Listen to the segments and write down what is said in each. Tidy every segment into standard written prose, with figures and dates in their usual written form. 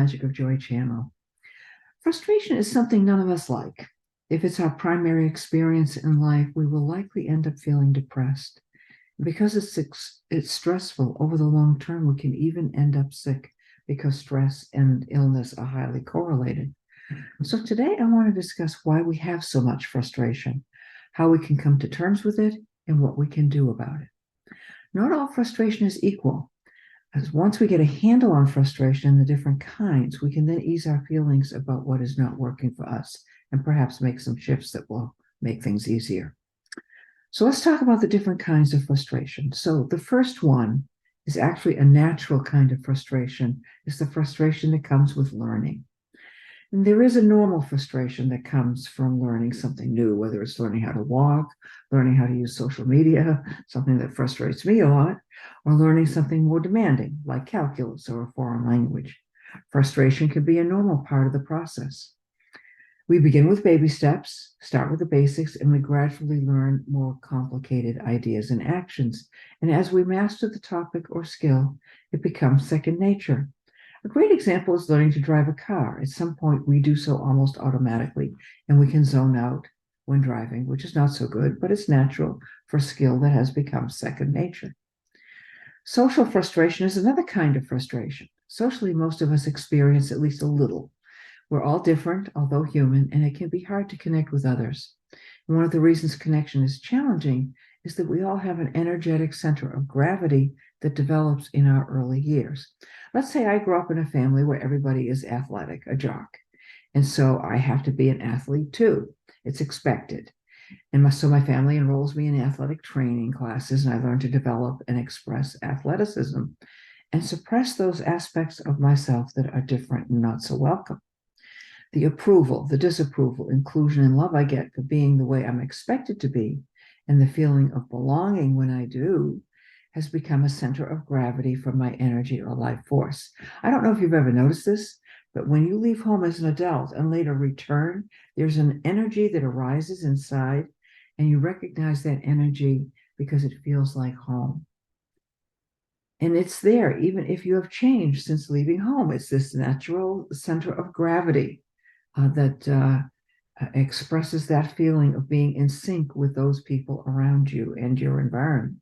Magic of Joy channel. Frustration is something none of us like. If it's our primary experience in life, we will likely end up feeling depressed. Because it's stressful over the long term, we can even end up sick because stress and illness are highly correlated. So today I want to discuss why we have so much frustration, how we can come to terms with it, and what we can do about it. Not all frustration is equal. As once we get a handle on frustration and the different kinds, we can then ease our feelings about what is not working for us and perhaps make some shifts that will make things easier. So let's talk about the different kinds of frustration. So the first one is actually a natural kind of frustration. It's the frustration that comes with learning. And there is a normal frustration that comes from learning something new, whether it's learning how to walk, learning how to use social media, something that frustrates me a lot, or learning something more demanding, like calculus or a foreign language. Frustration can be a normal part of the process. We begin with baby steps, start with the basics, and we gradually learn more complicated ideas and actions. And as we master the topic or skill, it becomes second nature. A great example is learning to drive a car. At some point, we do so almost automatically, and we can zone out when driving, which is not so good, but it's natural for a skill that has become second nature. Social frustration is another kind of frustration. Socially, most of us experience at least a little. We're all different, although human, and it can be hard to connect with others. And one of the reasons connection is challenging is that we all have an energetic center of gravity that develops in our early years. Let's say I grew up in a family where everybody is athletic, a jock. And so I have to be an athlete too. It's expected. And so my family enrolls me in athletic training classes, and I learn to develop and express athleticism and suppress those aspects of myself that are different and not so welcome. The approval, the disapproval, inclusion, and love I get for being the way I'm expected to be, and the feeling of belonging when I do, has become a center of gravity for my energy or life force. I don't know if you've ever noticed this, but when you leave home as an adult and later return, there's an energy that arises inside, and you recognize that energy because it feels like home. And it's there even if you have changed since leaving home. It's this natural center of gravity that expresses that feeling of being in sync with those people around you and your environment.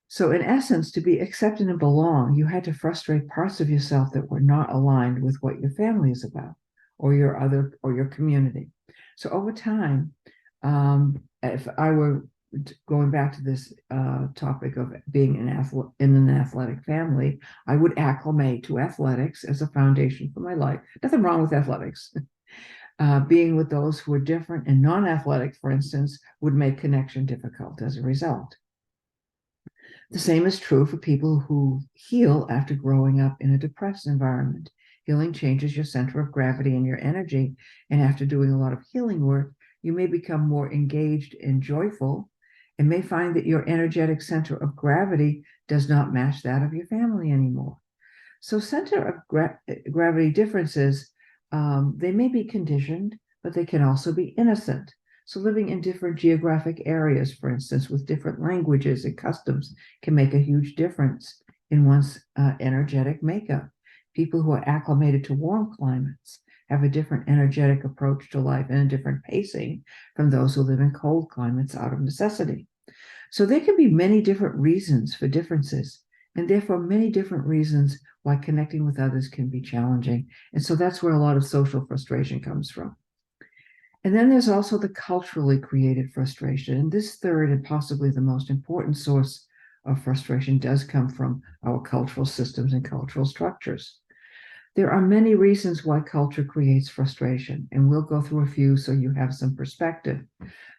So in essence, to be accepted and belong, you had to frustrate parts of yourself that were not aligned with what your family is about or your community. So over time, if I were going back to this topic of being in an athletic family, I would acclimate to athletics as a foundation for my life. Nothing wrong with athletics. Being with those who are different and non-athletic, for instance, would make connection difficult as a result. The same is true for people who heal after growing up in a depressed environment. Healing changes your center of gravity and your energy, and after doing a lot of healing work, you may become more engaged and joyful, and may find that your energetic center of gravity does not match that of your family anymore. So center of gravity differences, they may be conditioned, but they can also be innocent. So living in different geographic areas, for instance, with different languages and customs can make a huge difference in one's energetic makeup. People who are acclimated to warm climates have a different energetic approach to life and a different pacing from those who live in cold climates out of necessity. So there can be many different reasons for differences, and therefore many different reasons why connecting with others can be challenging. And so that's where a lot of social frustration comes from. And then there's also the culturally created frustration. And this third and possibly the most important source of frustration does come from our cultural systems and cultural structures. There are many reasons why culture creates frustration, and we'll go through a few so you have some perspective.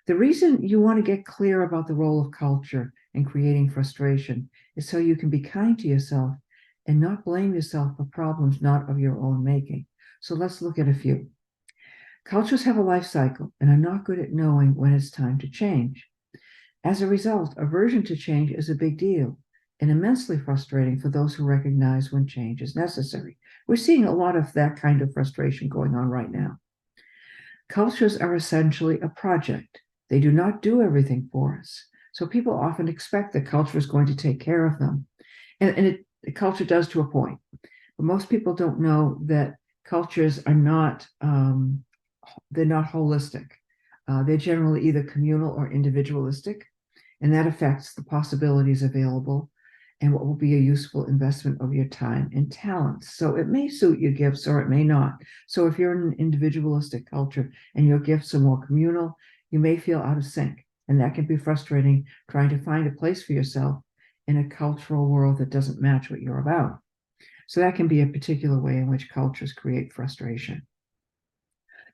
The reason you want to get clear about the role of culture in creating frustration is so you can be kind to yourself and not blame yourself for problems not of your own making. So let's look at a few. Cultures have a life cycle and are not good at knowing when it's time to change. As a result, aversion to change is a big deal and immensely frustrating for those who recognize when change is necessary. We're seeing a lot of that kind of frustration going on right now. Cultures are essentially a project. They do not do everything for us. So people often expect that culture is going to take care of them. And the culture does to a point. But most people don't know that cultures are not, they're not holistic. They're generally either communal or individualistic, and that affects the possibilities available and what will be a useful investment of your time and talents. So it may suit your gifts or it may not. So if you're in an individualistic culture and your gifts are more communal, you may feel out of sync. And that can be frustrating trying to find a place for yourself in a cultural world that doesn't match what you're about. So that can be a particular way in which cultures create frustration.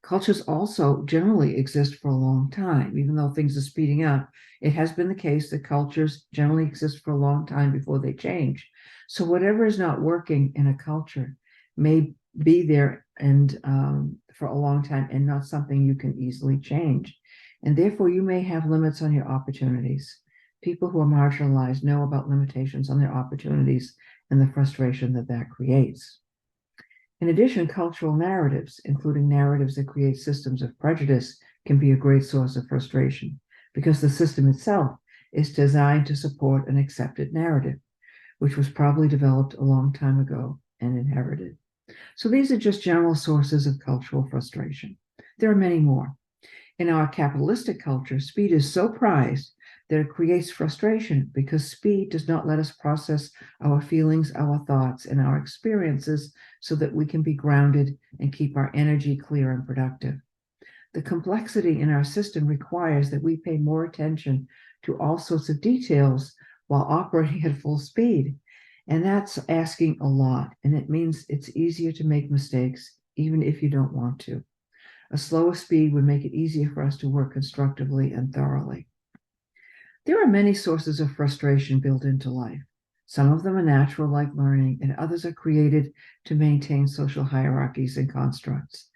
Cultures also generally exist for a long time, even though things are speeding up. It has been the case that cultures generally exist for a long time before they change. So whatever is not working in a culture may be there and for a long time and not something you can easily change. And therefore, you may have limits on your opportunities. People who are marginalized know about limitations on their opportunities and the frustration that that creates. In addition, cultural narratives, including narratives that create systems of prejudice, can be a great source of frustration because the system itself is designed to support an accepted narrative, which was probably developed a long time ago and inherited. So these are just general sources of cultural frustration. There are many more. In our capitalistic culture, speed is so prized that it creates frustration because speed does not let us process our feelings, our thoughts, and our experiences so that we can be grounded and keep our energy clear and productive. The complexity in our system requires that we pay more attention to all sorts of details while operating at full speed. And that's asking a lot. And it means it's easier to make mistakes, even if you don't want to. A slower speed would make it easier for us to work constructively and thoroughly. There are many sources of frustration built into life. Some of them are natural, like learning, and others are created to maintain social hierarchies and constructs.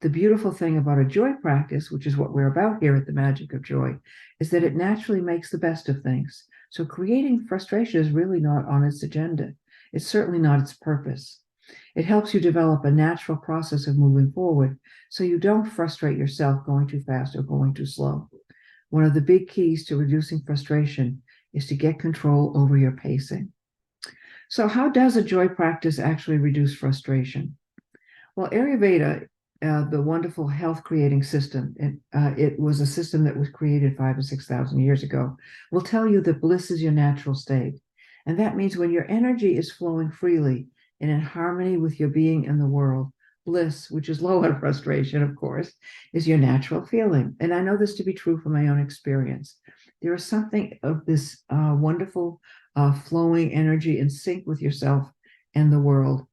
The beautiful thing about a joy practice, which is what we're about here at the Magic of Joy, is that it naturally makes the best of things. So creating frustration is really not on its agenda. It's certainly not its purpose. It helps you develop a natural process of moving forward so you don't frustrate yourself going too fast or going too slow. One of the big keys to reducing frustration is to get control over your pacing. So how does a joy practice actually reduce frustration? Well, Ayurveda, the wonderful health creating system, it was a system that was created 5,000 or 6,000 years ago, will tell you that bliss is your natural state. And that means when your energy is flowing freely and in harmony with your being in the world, bliss, which is low on frustration, of course, is your natural feeling. And I know this to be true from my own experience. There is something of this wonderful flowing energy in sync with yourself and the world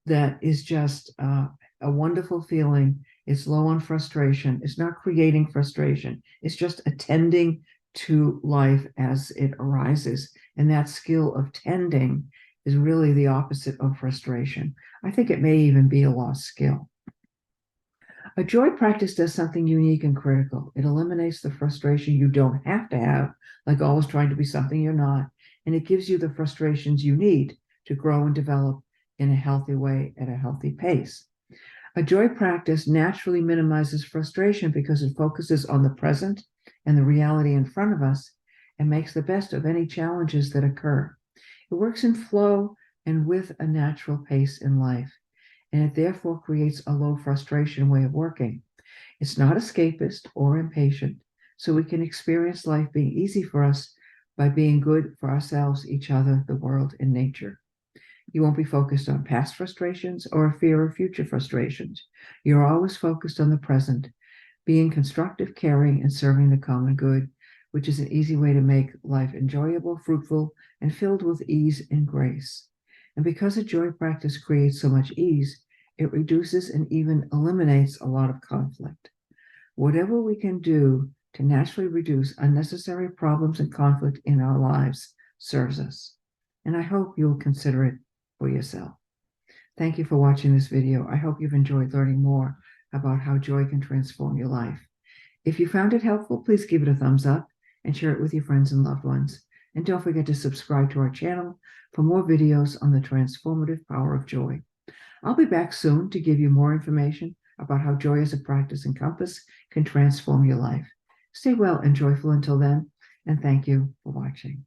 that is just a wonderful feeling. It's low on frustration. It's not creating frustration. It's just attending to life as it arises. And that skill of tending is really the opposite of frustration. I think it may even be a lost skill. A joy practice does something unique and critical. It eliminates the frustration you don't have to have, like always trying to be something you're not, and it gives you the frustrations you need to grow and develop in a healthy way at a healthy pace. A joy practice naturally minimizes frustration because it focuses on the present and the reality in front of us and makes the best of any challenges that occur. It works in flow and with a natural pace in life, and it therefore creates a low frustration way of working. It's not escapist or impatient, so we can experience life being easy for us by being good for ourselves, each other, the world, and nature. You won't be focused on past frustrations or fear of future frustrations. You're always focused on the present, being constructive, caring, and serving the common good, which is an easy way to make life enjoyable, fruitful, and filled with ease and grace. And because a joy practice creates so much ease, it reduces and even eliminates a lot of conflict. Whatever we can do to naturally reduce unnecessary problems and conflict in our lives serves us. And I hope you'll consider it for yourself. Thank you for watching this video. I hope you've enjoyed learning more about how joy can transform your life. If you found it helpful, please give it a thumbs up and share it with your friends and loved ones. And don't forget to subscribe to our channel for more videos on the transformative power of joy. I'll be back soon to give you more information about how joy as a practice and compass can transform your life. Stay well and joyful until then, and thank you for watching.